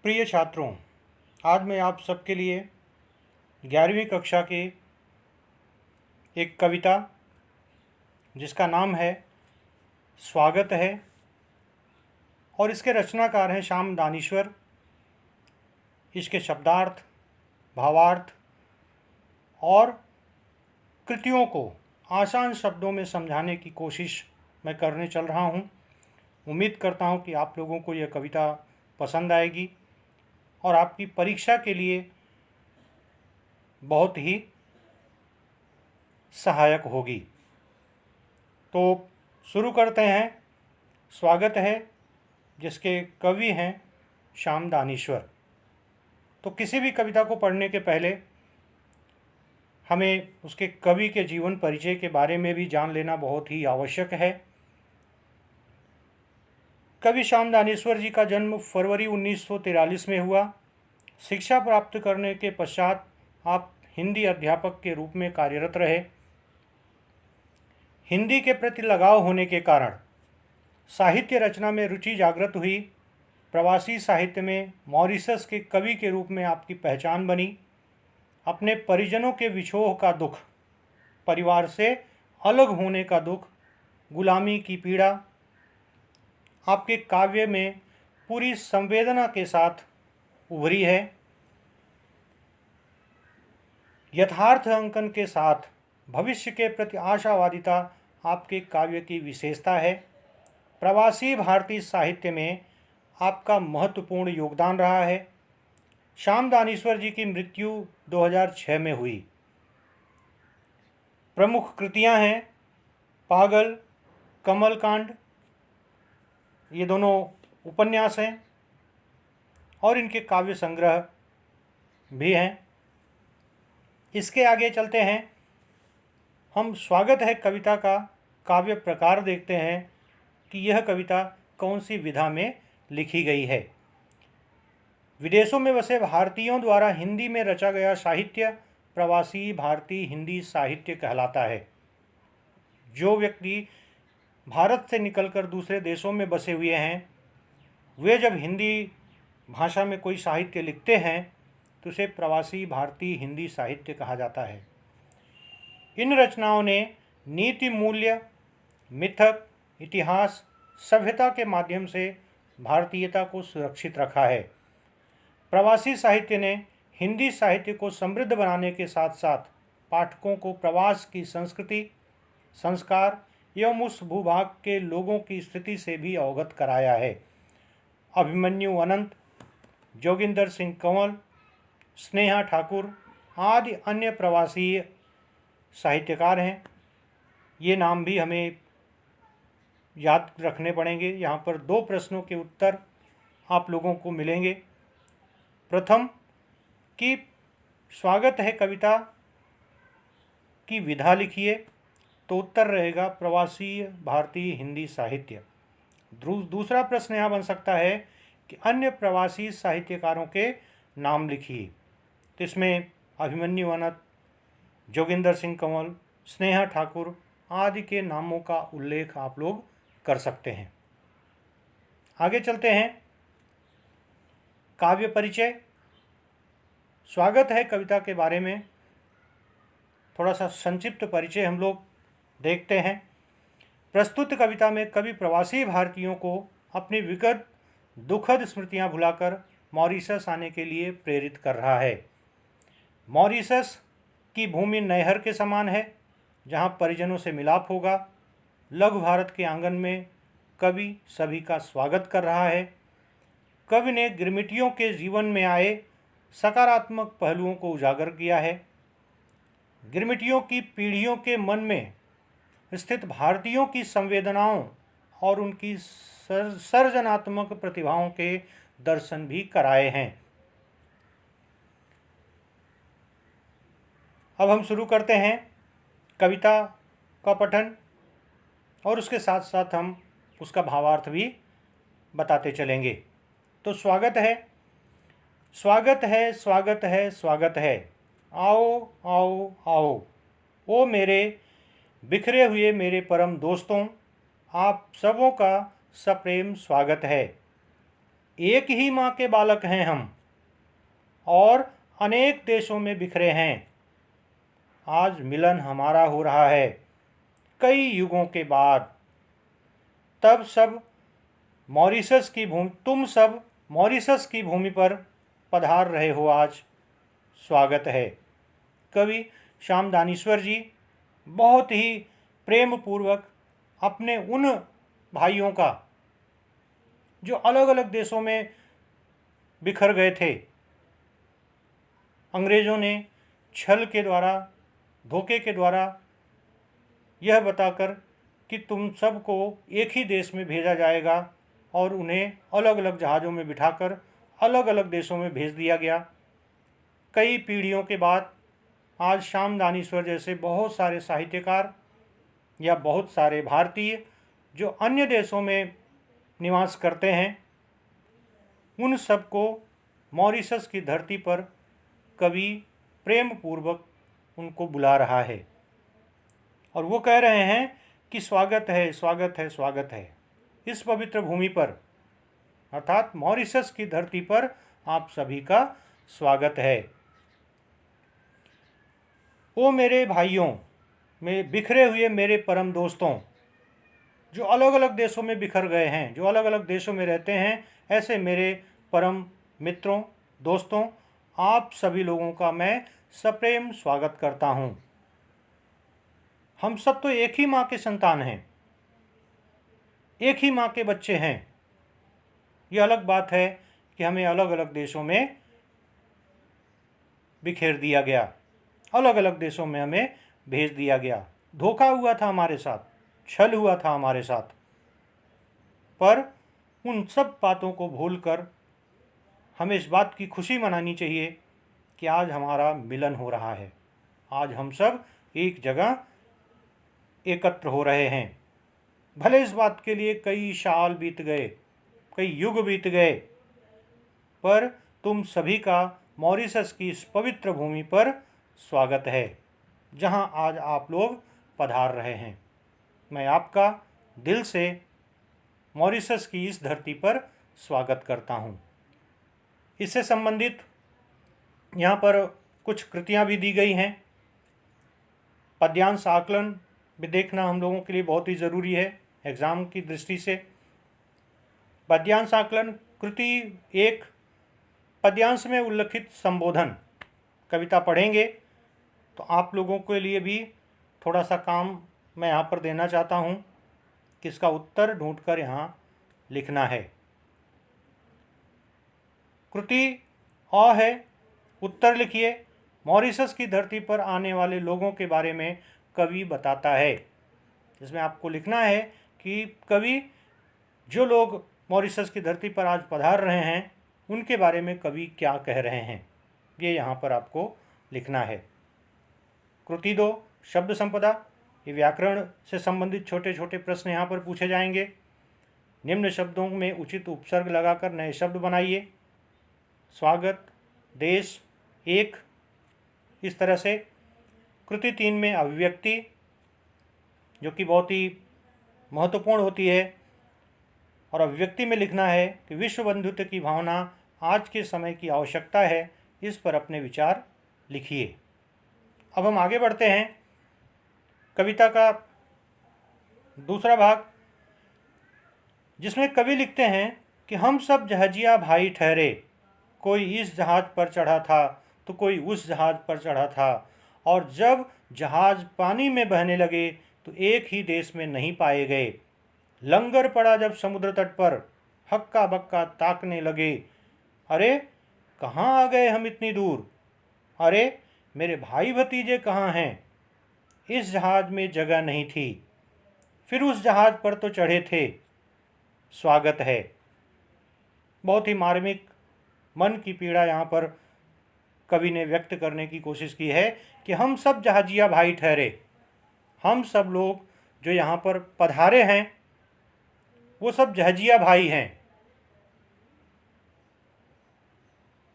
प्रिय छात्रों, आज मैं आप सबके लिए 11वीं कक्षा की एक कविता जिसका नाम है स्वागत है और इसके रचनाकार हैं श्याम दानेश्वर। इसके शब्दार्थ, भावार्थ और कृतियों को आसान शब्दों में समझाने की कोशिश मैं करने चल रहा हूँ। उम्मीद करता हूँ कि आप लोगों को यह कविता पसंद आएगी और आपकी परीक्षा के लिए बहुत ही सहायक होगी। तो शुरू करते हैं। स्वागत है, जिसके कवि हैं श्याम दानेश्वर। तो किसी भी कविता को पढ़ने के पहले हमें उसके कवि के जीवन परिचय के बारे में भी जान लेना बहुत ही आवश्यक है। कवि श्याम दानेश्वर जी का जन्म फरवरी 1943 में हुआ। शिक्षा प्राप्त करने के पश्चात आप हिंदी अध्यापक के रूप में कार्यरत रहे। हिंदी के प्रति लगाव होने के कारण साहित्य रचना में रुचि जागृत हुई। प्रवासी साहित्य में मॉरिशस के कवि के रूप में आपकी पहचान बनी। अपने परिजनों के विछोह का दुख, परिवार से अलग होने का दुख, गुलामी की पीड़ा आपके काव्य में पूरी संवेदना के साथ उभरी है। यथार्थ अंकन के साथ भविष्य के प्रति आशावादिता आपके काव्य की विशेषता है। प्रवासी भारतीय साहित्य में आपका महत्वपूर्ण योगदान रहा है। श्याम दानेश्वर जी की मृत्यु 2006 में हुई। प्रमुख कृतियां हैं पागल, कमलकांड, ये दोनों उपन्यास हैं और इनके काव्य संग्रह भी हैं। इसके आगे चलते हैं। हम स्वागत है कविता का काव्य प्रकार देखते हैं कि यह कविता कौन सी विधा में लिखी गई है। विदेशों में बसे भारतीयों द्वारा हिंदी में रचा गया साहित्य प्रवासी भारतीय हिंदी साहित्य कहलाता है। जो व्यक्ति भारत से निकलकर दूसरे देशों में बसे हुए हैं, वे जब हिंदी भाषा में कोई साहित्य लिखते हैं तो उसे प्रवासी भारतीय हिंदी साहित्य कहा जाता है। इन रचनाओं ने नीति, मूल्य, मिथक, इतिहास, सभ्यता के माध्यम से भारतीयता को सुरक्षित रखा है। प्रवासी साहित्य ने हिंदी साहित्य को समृद्ध बनाने के साथ साथ पाठकों को प्रवास की संस्कृति, संस्कार एवं उस भूभाग के लोगों की स्थिति से भी अवगत कराया है। अभिमन्यु अनंत, जोगिंदर सिंह कंवल, स्नेहा ठाकुर आदि अन्य प्रवासी साहित्यकार हैं। ये नाम भी हमें याद रखने पड़ेंगे। यहाँ पर 2 प्रश्नों के उत्तर आप लोगों को मिलेंगे। प्रथम कि स्वागत है कविता की विधा लिखिए, तो उत्तर रहेगा प्रवासी भारतीय हिंदी साहित्य। दूसरा प्रश्न यहाँ बन सकता है कि अन्य प्रवासी साहित्यकारों के नाम लिखिए, तो इसमें अभिमन्यु अनंत, जोगिंदर सिंह कंवल, स्नेहा ठाकुर आदि के नामों का उल्लेख आप लोग कर सकते हैं। आगे चलते हैं। काव्य परिचय। स्वागत है कविता के बारे में थोड़ा सा संक्षिप्त परिचय हम लोग देखते हैं। प्रस्तुत कविता में कवि प्रवासी भारतीयों को अपनी विगत दुखद स्मृतियां भुलाकर मॉरिशस आने के लिए प्रेरित कर रहा है। मॉरिशस की भूमि नहर के समान है, जहां परिजनों से मिलाप होगा। लघु भारत के आंगन में कवि सभी का स्वागत कर रहा है। कवि ने गिरमिटियों के जीवन में आए सकारात्मक पहलुओं को उजागर किया है। गिरमिटियों की पीढ़ियों के मन में स्थित भारतीयों की संवेदनाओं और उनकी सर्जनात्मक प्रतिभाओं के दर्शन भी कराए हैं। अब हम शुरू करते हैं कविता का पठन और उसके साथ साथ हम उसका भावार्थ भी बताते चलेंगे। तो स्वागत है, स्वागत है, स्वागत है, स्वागत है। आओ आओ आओ, ओ मेरे बिखरे हुए मेरे परम दोस्तों, आप सबों का सप्रेम स्वागत है। एक ही माँ के बालक हैं हम और अनेक देशों में बिखरे हैं। आज मिलन हमारा हो रहा है कई युगों के बाद। तब सब मॉरिशस की भूमि तुम सब मॉरिशस की भूमि पर पधार रहे हो आज, स्वागत है। कवि श्याम दानेश्वर जी बहुत ही प्रेम पूर्वक अपने उन भाइयों का जो अलग अलग देशों में बिखर गए थे, अंग्रेज़ों ने छल के द्वारा, धोखे के द्वारा यह बताकर कि तुम सबको एक ही देश में भेजा जाएगा और उन्हें अलग अलग जहाज़ों में बिठाकर अलग अलग देशों में भेज दिया गया। कई पीढ़ियों के बाद आज श्याम दानेश्वर जैसे बहुत सारे साहित्यकार या बहुत सारे भारतीय जो अन्य देशों में निवास करते हैं, उन सबको मॉरिशस की धरती पर कवि प्रेम पूर्वक उनको बुला रहा है और वो कह रहे हैं कि स्वागत है, स्वागत है, स्वागत है इस पवित्र भूमि पर, अर्थात मॉरिशस की धरती पर आप सभी का स्वागत है। ओ मेरे भाइयों, में बिखरे हुए मेरे परम दोस्तों जो अलग अलग देशों में बिखर गए हैं, जो अलग अलग देशों में रहते हैं, ऐसे मेरे परम मित्रों, दोस्तों, आप सभी लोगों का मैं सप्रेम स्वागत करता हूँ। हम सब तो एक ही माँ के संतान हैं, एक ही माँ के बच्चे हैं। ये अलग बात है कि हमें अलग अलग देशों में बिखेर दिया गया, अलग अलग देशों में हमें भेज दिया गया। धोखा हुआ था हमारे साथ, छल हुआ था हमारे साथ, पर उन सब बातों को भूलकर हमें इस बात की खुशी मनानी चाहिए कि आज हमारा मिलन हो रहा है। आज हम सब एक जगह एकत्र हो रहे हैं। भले इस बात के लिए कई साल बीत गए, कई युग बीत गए, पर तुम सभी का मॉरिशस की इस पवित्र भूमि पर स्वागत है जहां आज आप लोग पधार रहे हैं। मैं आपका दिल से मॉरिशस की इस धरती पर स्वागत करता हूं। इससे संबंधित यहाँ पर कुछ कृतियाँ भी दी गई हैं। पद्यांश आकलन भी देखना हम लोगों के लिए बहुत ही ज़रूरी है एग्ज़ाम की दृष्टि से। पद्यांश आकलन कृति 1, पद्यांश में उल्लिखित संबोधन कविता पढ़ेंगे तो आप लोगों के लिए भी थोड़ा सा काम मैं यहाँ पर देना चाहता हूँ कि इसका उत्तर ढूंढकर यहाँ लिखना है। कृति अ है, उत्तर लिखिए। मॉरिशस की धरती पर आने वाले लोगों के बारे में कवि बताता है। इसमें आपको लिखना है कि कवि जो लोग मॉरिशस की धरती पर आज पधार रहे हैं उनके बारे में कवि क्या कह रहे हैं, ये यहाँ पर आपको लिखना है। कृति 2, शब्द संपदा। ये व्याकरण से संबंधित छोटे छोटे प्रश्न यहाँ पर पूछे जाएंगे। निम्न शब्दों में उचित उपसर्ग लगाकर नए शब्द बनाइए। स्वागत, देश, एक, इस तरह से। कृति 3 में अभिव्यक्ति, जो कि बहुत ही महत्वपूर्ण होती है, और अभिव्यक्ति में लिखना है कि विश्व बंधुत्व की भावना आज के समय की आवश्यकता है। इस पर अपने विचार लिखिए। अब हम आगे बढ़ते हैं। कविता का दूसरा भाग, जिसमें कवि लिखते हैं कि हम सब जहाजिया भाई ठहरे, कोई इस जहाज़ पर चढ़ा था तो कोई उस जहाज़ पर चढ़ा था, और जब जहाज़ पानी में बहने लगे तो एक ही देश में नहीं पाए गए। लंगर पड़ा जब समुद्र तट पर, हक्का बक्का ताकने लगे, अरे कहाँ आ गए हम इतनी दूर, अरे मेरे भाई भतीजे कहाँ हैं। इस जहाज़ में जगह नहीं थी, फिर उस जहाज़ पर तो चढ़े थे, स्वागत है। बहुत ही मार्मिक मन की पीड़ा यहाँ पर कवि ने व्यक्त करने की कोशिश की है कि हम सब जहाजिया भाई ठहरे। हम सब लोग जो यहाँ पर पधारे हैं वो सब जहाजिया भाई हैं,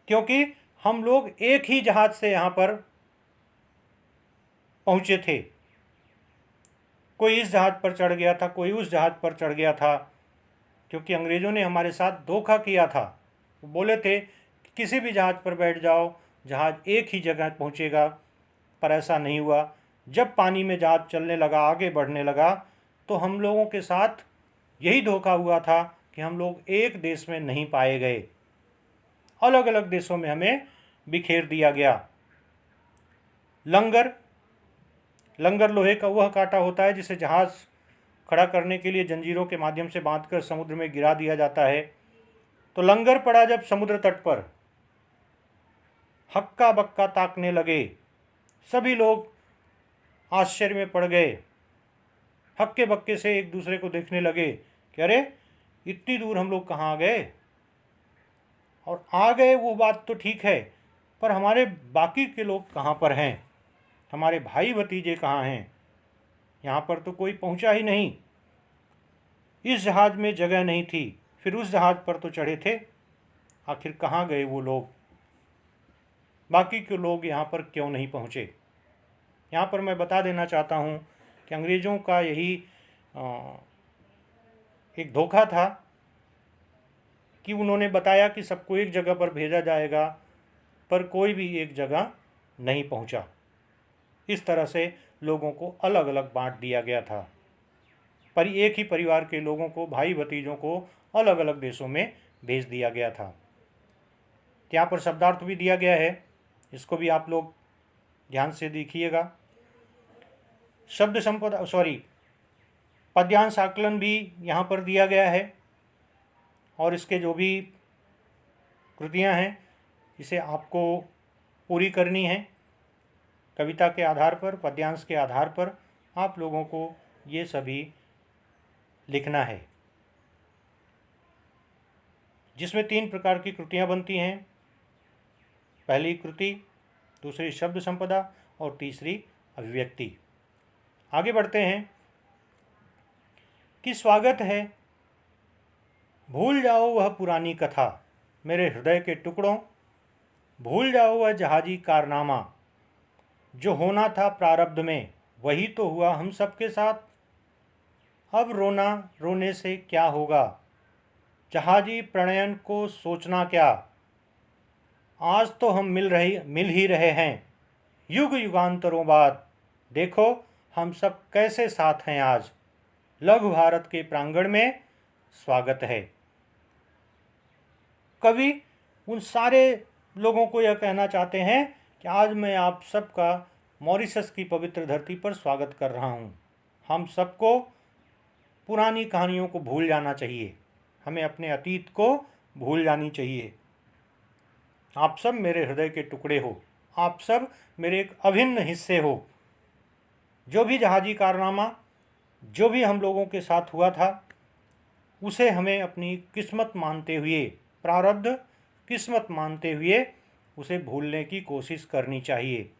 क्योंकि हम लोग एक ही जहाज से यहाँ पर पहुँचे थे। कोई इस जहाज़ पर चढ़ गया था, कोई उस जहाज़ पर चढ़ गया था, क्योंकि अंग्रेज़ों ने हमारे साथ धोखा किया था। वो बोले थे कि किसी भी जहाज़ पर बैठ जाओ, जहाज़ एक ही जगह पहुंचेगा, पर ऐसा नहीं हुआ। जब पानी में जहाज़ चलने लगा, आगे बढ़ने लगा, तो हम लोगों के साथ यही धोखा हुआ था कि हम लोग एक देश में नहीं पाए गए, अलग अलग देशों में हमें बिखेर दिया गया। लंगर लोहे का वह कांटा होता है जिसे जहाज़ खड़ा करने के लिए जंजीरों के माध्यम से बांधकर समुद्र में गिरा दिया जाता है। तो लंगर पड़ा जब समुद्र तट पर, हक्का बक्का ताकने लगे, सभी लोग आश्चर्य में पड़ गए, हक्के बक्के से एक दूसरे को देखने लगे कि अरे इतनी दूर हम लोग कहाँ आ गए। और आ गए वो बात तो ठीक है, पर हमारे बाकी के लोग कहाँ पर हैं, हमारे भाई भतीजे कहाँ हैं? यहाँ पर तो कोई पहुँचा ही नहीं। इस जहाज़ में जगह नहीं थी, फिर उस जहाज़ पर तो चढ़े थे, आखिर कहाँ गए वो लोग? बाकी के लोग यहाँ पर क्यों नहीं पहुँचे? यहाँ पर मैं बता देना चाहता हूँ कि अंग्रेज़ों का यही एक धोखा था कि उन्होंने बताया कि सबको एक जगह पर भेजा जाएगा, पर कोई भी एक जगह नहीं पहुँचा। इस तरह से लोगों को अलग अलग बांट दिया गया था, पर एक ही परिवार के लोगों को, भाई भतीजों को अलग अलग देशों में भेज दिया गया था। यहाँ पर शब्दार्थ भी दिया गया है, इसको भी आप लोग ध्यान से देखिएगा। शब्द संपदा पद्यांश आकलन भी यहाँ पर दिया गया है, और इसके जो भी कृतियाँ हैं इसे आपको पूरी करनी है। कविता के आधार पर, पद्यांश के आधार पर आप लोगों को ये सभी लिखना है, जिसमें 3 प्रकार की कृतियाँ बनती हैं। पहली कृति, दूसरी शब्द संपदा और तीसरी अभिव्यक्ति। आगे बढ़ते हैं कि स्वागत है, भूल जाओ वह पुरानी कथा मेरे हृदय के टुकड़ों, भूल जाओ वह जहाजी कारनामा, जो होना था प्रारब्ध में वही तो हुआ हम सबके साथ। अब रोना रोने से क्या होगा, जहाजी प्रणयन को सोचना क्या, आज तो हम मिल ही रहे हैं युग युगांतरों बाद, देखो हम सब कैसे साथ हैं आज, लघु भारत के प्रांगण में स्वागत है। कवि उन सारे लोगों को यह कहना चाहते हैं कि आज मैं आप सबका मॉरिशस की पवित्र धरती पर स्वागत कर रहा हूँ। हम सबको पुरानी कहानियों को भूल जाना चाहिए, हमें अपने अतीत को भूल जानी चाहिए। आप सब मेरे हृदय के टुकड़े हो, आप सब मेरे एक अभिन्न हिस्से हो। जो भी जहाजी कारनामा, जो भी हम लोगों के साथ हुआ था, उसे हमें अपनी किस्मत मानते हुए, प्रारब्ध किस्मत मानते हुए उसे भूलने की कोशिश करनी चाहिए।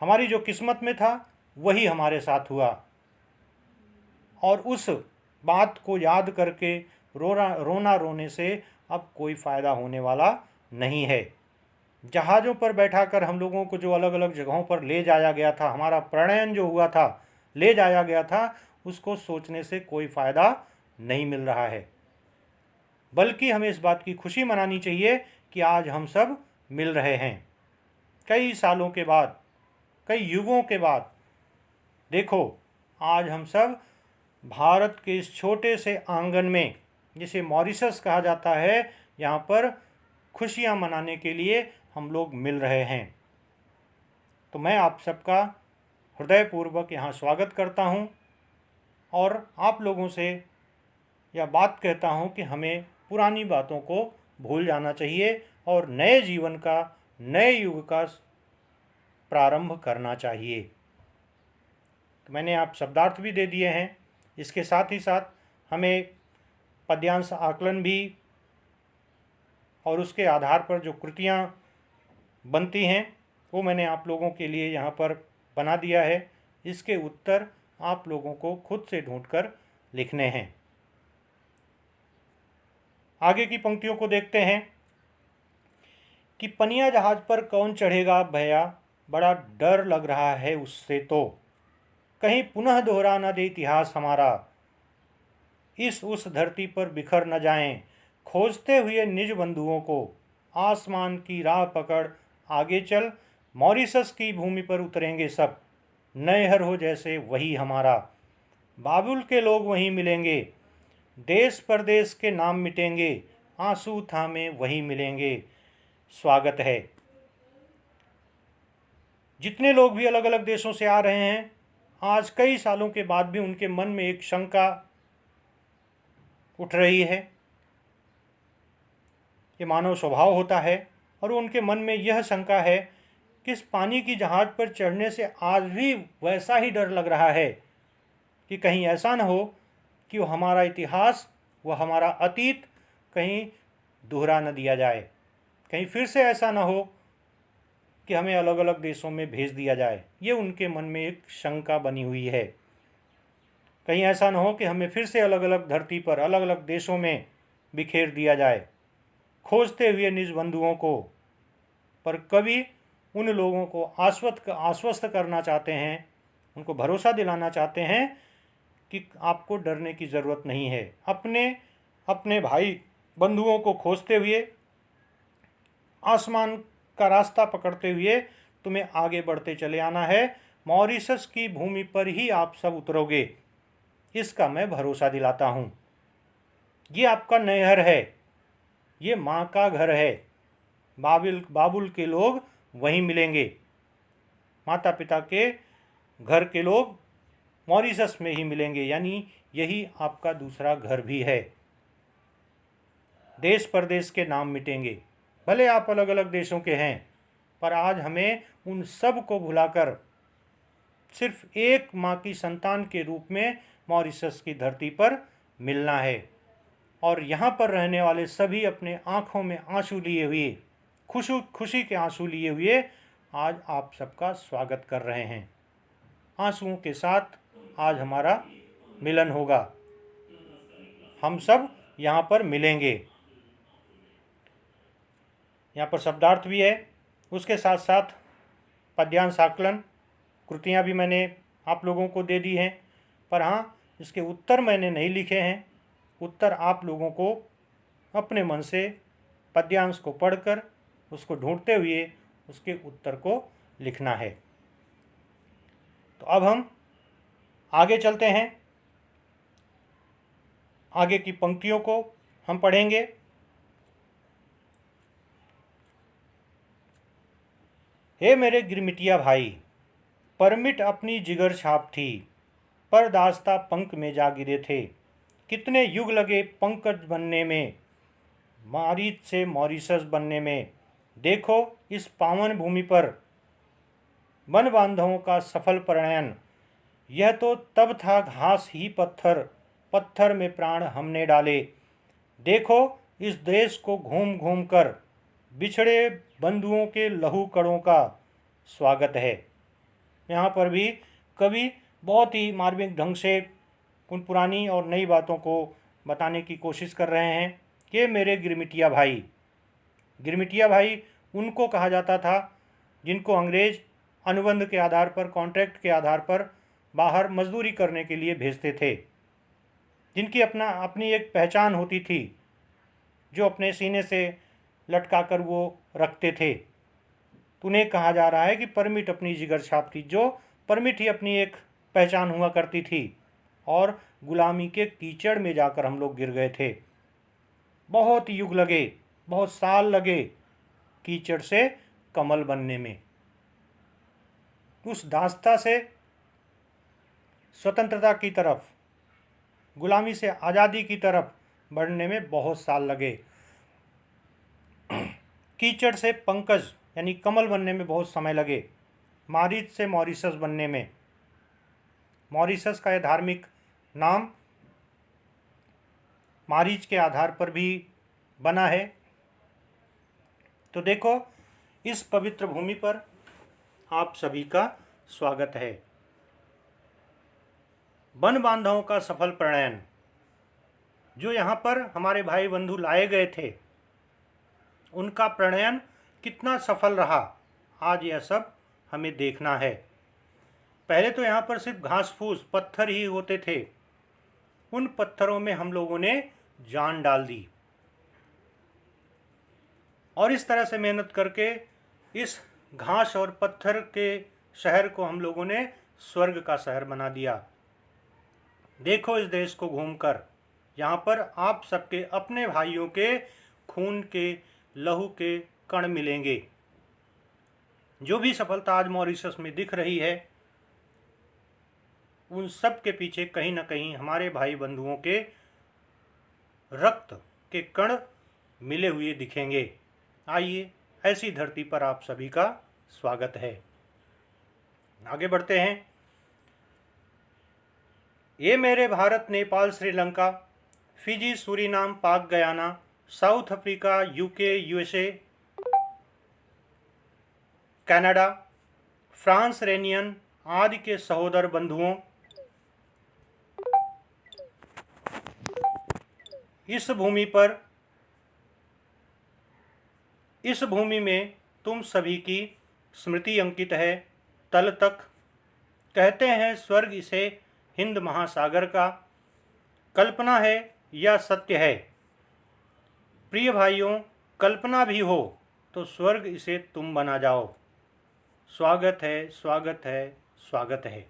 हमारी जो किस्मत में था वही हमारे साथ हुआ, और उस बात को याद करके रोना रोने से अब कोई फ़ायदा होने वाला नहीं है। जहाज़ों पर बैठाकर हम लोगों को जो अलग अलग जगहों पर ले जाया गया था, हमारा प्रणयन जो हुआ था, ले जाया गया था, उसको सोचने से कोई फ़ायदा नहीं मिल रहा है। बल्कि हमें इस बात की खुशी मनानी चाहिए कि आज हम सब मिल रहे हैं, कई सालों के बाद, कई युगों के बाद। देखो आज हम सब भारत के इस छोटे से आंगन में, जिसे मॉरिशस कहा जाता है, यहाँ पर खुशियाँ मनाने के लिए हम लोग मिल रहे हैं। तो मैं आप सबका हृदयपूर्वक यहाँ स्वागत करता हूँ, और आप लोगों से यह बात कहता हूँ कि हमें पुरानी बातों को भूल जाना चाहिए और नए जीवन का, नए युग का प्रारंभ करना चाहिए। तो मैंने आप शब्दार्थ भी दे दिए हैं, इसके साथ ही साथ हमें पद्यांश आकलन भी और उसके आधार पर जो कृतियाँ बनती हैं वो मैंने आप लोगों के लिए यहाँ पर बना दिया है। इसके उत्तर आप लोगों को खुद से ढूंढकर लिखने हैं। आगे की पंक्तियों को देखते हैं कि पनिया जहाज पर कौन चढ़ेगा भैया, बड़ा डर लग रहा है उससे, तो कहीं पुनः दोहरा न दे इतिहास हमारा, इस उस धरती पर बिखर न जाएं, खोजते हुए निज बंधुओं को। आसमान की राह पकड़ आगे चल, मॉरिशस की भूमि पर उतरेंगे सब। नैहर हो जैसे वही हमारा, बाबुल के लोग वहीं मिलेंगे। देश परदेश के नाम मिटेंगे, आंसू थामे वहीं मिलेंगे। स्वागत है। जितने लोग भी अलग अलग देशों से आ रहे हैं, आज कई सालों के बाद भी उनके मन में एक शंका उठ रही है। ये मानव स्वभाव होता है और उनके मन में यह शंका है कि इस पानी की जहाज़ पर चढ़ने से आज भी वैसा ही डर लग रहा है कि कहीं ऐसा न हो कि वो हमारा इतिहास, वह हमारा अतीत कहीं दोहरा न दिया जाए। कहीं फिर से ऐसा न हो कि हमें अलग अलग देशों में भेज दिया जाए। ये उनके मन में एक शंका बनी हुई है। कहीं ऐसा न हो कि हमें फिर से अलग अलग धरती पर अलग अलग देशों में बिखेर दिया जाए, खोजते हुए निज बंधुओं को। पर कवि उन लोगों को आश्वस्त करना चाहते हैं, उनको भरोसा दिलाना चाहते हैं कि आपको डरने की ज़रूरत नहीं है। अपने अपने भाई बंधुओं को खोजते हुए, आसमान का रास्ता पकड़ते हुए तुम्हें आगे बढ़ते चले आना है। मॉरिशस की भूमि पर ही आप सब उतरोगे, इसका मैं भरोसा दिलाता हूँ। ये आपका नैहर है, ये माँ का घर है। बाबुल के लोग वहीं मिलेंगे। माता पिता के घर के लोग मॉरिशस में ही मिलेंगे, यानी यही आपका दूसरा घर भी है। देश परदेश के नाम मिटेंगे। भले आप अलग अलग देशों के हैं, पर आज हमें उन सब को भुलाकर सिर्फ एक माँ की संतान के रूप में मॉरिशस की धरती पर मिलना है। और यहाँ पर रहने वाले सभी अपने आँखों में आंसू लिए हुए, खुशी के आंसू लिए हुए आज आप सबका स्वागत कर रहे हैं। आंसुओं के साथ आज हमारा मिलन होगा, हम सब यहाँ पर मिलेंगे। यहाँ पर शब्दार्थ भी है, उसके साथ साथ पद्यांश आकलन कृतियाँ भी मैंने आप लोगों को दे दी हैं। पर हाँ, इसके उत्तर मैंने नहीं लिखे हैं। उत्तर आप लोगों को अपने मन से पद्यांश को पढ़कर उसको ढूंढते हुए उसके उत्तर को लिखना है। तो अब हम आगे चलते हैं। आगे की पंक्तियों को हम पढ़ेंगे। हे मेरे गिरमिटिया भाई, परमिट अपनी जिगर छाप थी, पर दास्ता पंख में जा गिरे थे। कितने युग लगे पंकज बनने में, मारीच से मॉरिशस बनने में। देखो इस पावन भूमि पर वन बांधवों का सफल प्रणयन। यह तो तब था घास ही पत्थर, पत्थर में प्राण हमने डाले। देखो इस देश को घूम घूम कर बिछड़े बंधुओं के लहू कणों का स्वागत है। यहाँ पर भी कवि बहुत ही मार्मिक ढंग से उन पुरानी और नई बातों को बताने की कोशिश कर रहे हैं कि मेरे गिरमिटिया भाई। गिरमिटिया भाई उनको कहा जाता था जिनको अंग्रेज अनुबंध के आधार पर, कॉन्ट्रैक्ट के आधार पर बाहर मजदूरी करने के लिए भेजते थे, जिनकी अपनी एक पहचान होती थी जो अपने सीने से लटका कर वो रखते थे। तो उन्हें कहा जा रहा है कि परमिट अपनी जिगर छाप थी, जो परमिट ही अपनी एक पहचान हुआ करती थी। और गुलामी के कीचड़ में जाकर हम लोग गिर गए थे। बहुत युग लगे, बहुत साल लगे कीचड़ से कमल बनने में। उस दास्ता से स्वतंत्रता की तरफ, गुलामी से आज़ादी की तरफ बढ़ने में बहुत साल लगे। कीचड़ से पंकज यानी कमल बनने में बहुत समय लगे। मारीच से मॉरिशस बनने में, मॉरिशस का यह धार्मिक नाम मारीच के आधार पर भी बना है। तो देखो इस पवित्र भूमि पर आप सभी का स्वागत है। वन बांधवों का सफल प्रणयन, जो यहाँ पर हमारे भाई बंधु लाए गए थे, उनका प्रणयन कितना सफल रहा, आज यह सब हमें देखना है। पहले तो यहाँ पर सिर्फ घास फूस पत्थर ही होते थे। उन पत्थरों में हम लोगों ने जान डाल दी और इस तरह से मेहनत करके इस घास और पत्थर के शहर को हम लोगों ने स्वर्ग का शहर बना दिया। देखो इस देश को घूमकर, यहाँ पर आप सबके अपने भाइयों के खून के लहू के कण मिलेंगे। जो भी सफलता आज मॉरिशस में दिख रही है, उन सब के पीछे कहीं ना कहीं हमारे भाई बंधुओं के रक्त के कण मिले हुए दिखेंगे। आइए, ऐसी धरती पर आप सभी का स्वागत है। आगे बढ़ते हैं। ये मेरे भारत, नेपाल, श्रीलंका, फिजी, सूरीनाम, पाक Guyana, south Africa, UK, USA, Canada, France, Réunion आदि के सहोदर बंधुओं, इस भूमि में तुम सभी की स्मृति अंकित है तल तक। कहते हैं स्वर्ग इसे हिंद महासागर का, कल्पना है या सत्य है। प्रिय भाइयों, कल्पना भी हो तो स्वर्ग इसे तुम बना जाओ। स्वागत है, स्वागत है, स्वागत है।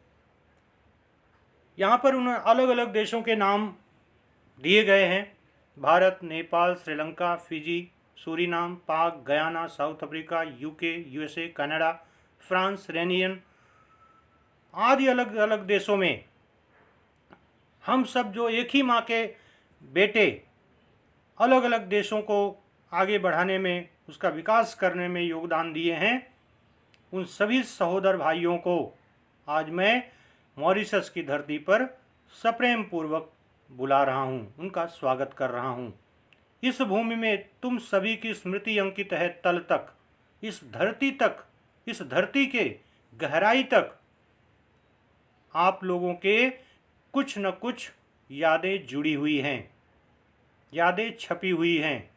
यहाँ पर उन अलग अलग देशों के नाम दिए गए हैं। भारत, नेपाल, श्रीलंका, फिजी, सूरीनाम, पाक, Guyana, south Africa, UK, USA, Canada, France, Réunion आदि अलग अलग देशों में हम सब जो एक ही माँ के बेटे अलग अलग देशों को आगे बढ़ाने में, उसका विकास करने में योगदान दिए हैं, उन सभी सहोदर भाइयों को आज मैं मॉरिशस की धरती पर सप्रेम पूर्वक बुला रहा हूँ, उनका स्वागत कर रहा हूँ। इस भूमि में तुम सभी की स्मृति अंकित है तल तक, इस धरती के गहराई तक आप लोगों के कुछ न कुछ यादें जुड़ी हुई हैं, यादें छपी हुई हैं,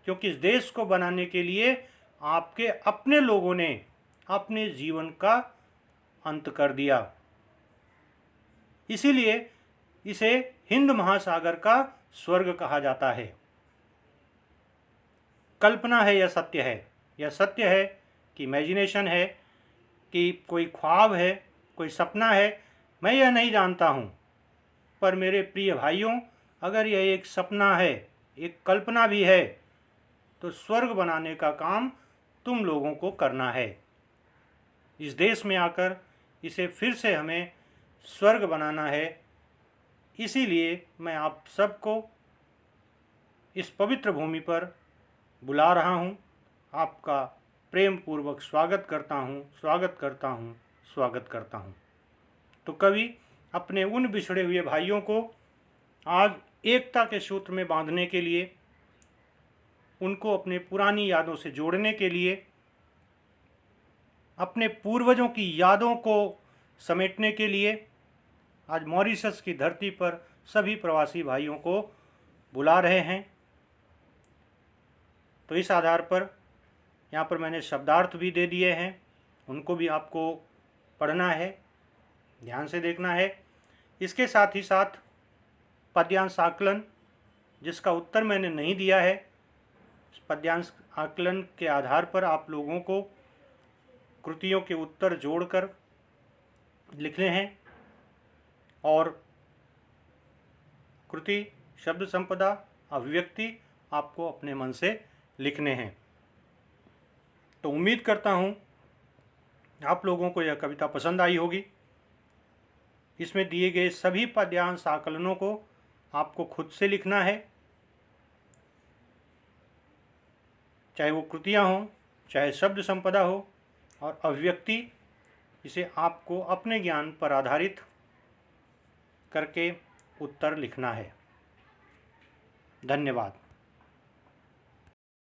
क्योंकि इस देश को बनाने के लिए आपके अपने लोगों ने अपने जीवन का अंत कर दिया। इसीलिए इसे हिंद महासागर का स्वर्ग कहा जाता है। कल्पना है या सत्य है? यह सत्य है कि इमेजिनेशन है, कि कोई ख्वाब है, कोई सपना है, मैं यह नहीं जानता हूँ। पर मेरे प्रिय भाइयों, अगर यह एक सपना है, एक कल्पना भी है, तो स्वर्ग बनाने का काम तुम लोगों को करना है। इस देश में आकर इसे फिर से हमें स्वर्ग बनाना है। इसीलिए मैं आप सबको इस पवित्र भूमि पर बुला रहा हूँ, आपका प्रेम पूर्वक स्वागत करता हूँ, स्वागत करता हूँ, स्वागत करता हूँ। तो कवि अपने उन बिछड़े हुए भाइयों को आज एकता के सूत्र में बांधने के लिए, उनको अपने पुरानी यादों से जोड़ने के लिए, अपने पूर्वजों की यादों को समेटने के लिए आज मॉरिशस की धरती पर सभी प्रवासी भाइयों को बुला रहे हैं। तो इस आधार पर यहाँ पर मैंने शब्दार्थ भी दे दिए हैं, उनको भी आपको पढ़ना है, ध्यान से देखना है। इसके साथ ही साथ पद्यांश आकलन, जिसका उत्तर मैंने नहीं दिया है, पद्यांश आकलन के आधार पर आप लोगों को कृतियों के उत्तर जोड़कर लिखने हैं और कृति, शब्द संपदा, अभिव्यक्ति आपको अपने मन से लिखने हैं। तो उम्मीद करता हूँ आप लोगों को यह कविता पसंद आई होगी। इसमें दिए गए सभी पद्यांश आकलनों को आपको खुद से लिखना है, चाहे वो कृतियाँ हों, चाहे शब्द संपदा हो, और अभिव्यक्ति इसे आपको अपने ज्ञान पर आधारित करके उत्तर लिखना है। धन्यवाद।